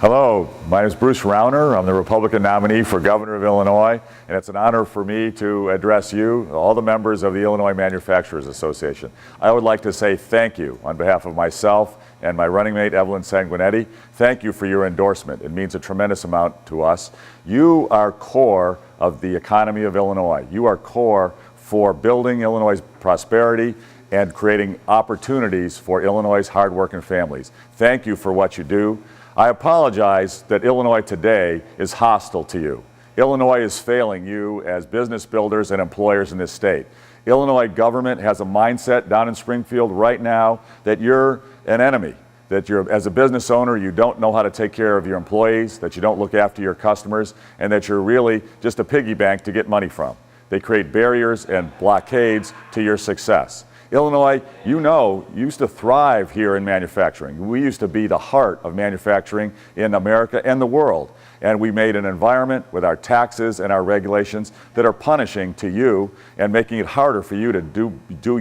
Hello, my name is Bruce Rauner. I'm the Republican nominee for Governor of Illinois, and it's an honor for me to address you, all the members of the Illinois Manufacturers Association. I would like to say thank you on behalf of myself and my running mate, Evelyn Sanguinetti. Thank you for your endorsement. It means a tremendous amount to us. You are core of the economy of Illinois. You are core for building Illinois' prosperity and creating opportunities for Illinois' hardworking families. Thank you for what you do. I apologize that Illinois today is hostile to you. Illinois is failing you as business builders and employers in this state. Illinois government has a mindset down in Springfield right now that you're an enemy, that you're, as a business owner, you don't know how to take care of your employees, that you don't look after your customers, and that you're really just a piggy bank to get money from. They create barriers and blockades to your success. Illinois, you know, used to thrive here in manufacturing. We used to be the heart of manufacturing in America and the world. And we made an environment with our taxes and our regulations that are punishing to you and making it harder for you to do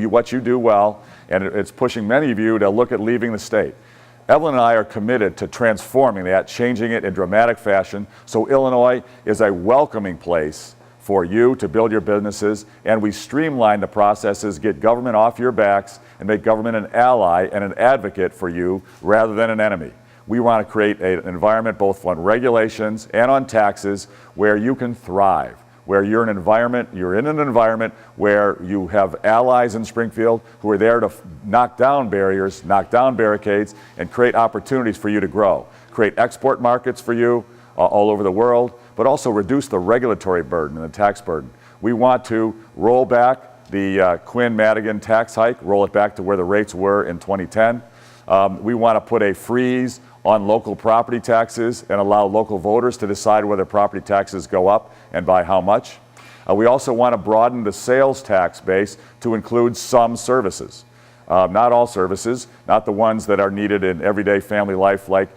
what you do well. And it's pushing many of you to look at leaving the state. Evelyn and I are committed to transforming that, changing it in dramatic fashion, so Illinois is a welcoming place for you to build your businesses, and we streamline the processes, get government off your backs, and make government an ally and an advocate for you rather than an enemy. We want to create an environment both on regulations and on taxes where you can thrive, where you're in an environment where you have allies in Springfield who are there to knock down barriers, knock down barricades, and create opportunities for you to grow, create export markets for you all over the world, but also reduce the regulatory burden and the tax burden. We want to roll back the Quinn-Madigan tax hike, roll it back to where the rates were in 2010. We want to put a freeze on local property taxes and allow local voters to decide whether property taxes go up and by how much. We also want to broaden the sales tax base to include some services. Not all services, not the ones that are needed in everyday family life like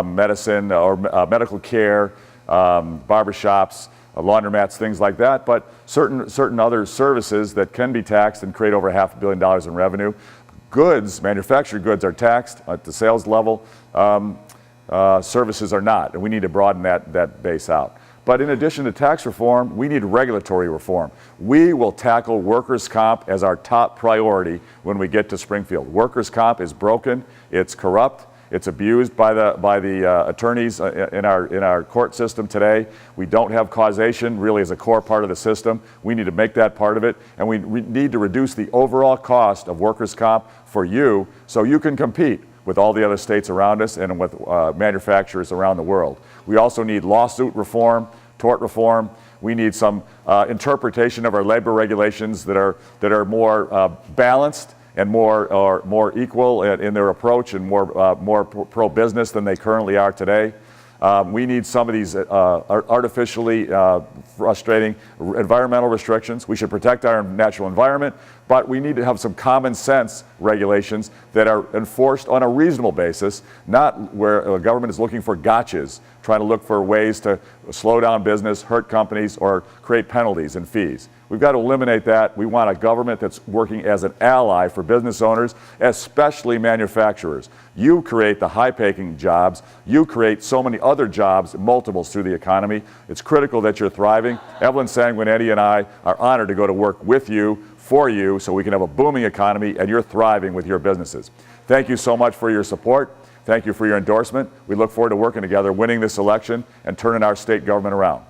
medicine or medical care, barbershops, laundromats, things like that, but certain other services that can be taxed and create over $500 million in revenue. Goods, manufactured goods, are taxed at the sales level. Services are not, and we need to broaden that base out. But in addition to tax reform, we need regulatory reform. We will tackle workers' comp as our top priority when we get to Springfield. Workers' comp is broken, it's corrupt, it's abused by the attorneys in our court system today. We don't have causation really as a core part of the system. We need to make that part of it, and we need to reduce the overall cost of workers' comp for you so you can compete with all the other states around us and with manufacturers around the world. We also need lawsuit reform, tort reform. We need some interpretation of our labor regulations that are more balanced and more equal in their approach and more pro-business than they currently are today. We need some of these artificially frustrating environmental restrictions. We should protect our natural environment, but we need to have some common sense regulations that are enforced on a reasonable basis, not where the government is looking for gotchas, trying to look for ways to slow down business, hurt companies, or create penalties and fees. We've got to eliminate that. We want a government that's working as an ally for business owners, especially manufacturers. You create the high-paying jobs. You create so many other jobs, multiples through the economy. It's critical that you're thriving. Evelyn Sanguinetti and I are honored to go to work with you, for you, so we can have a booming economy and you're thriving with your businesses. Thank you so much for your support. Thank you for your endorsement. We look forward to working together, winning this election, and turning our state government around.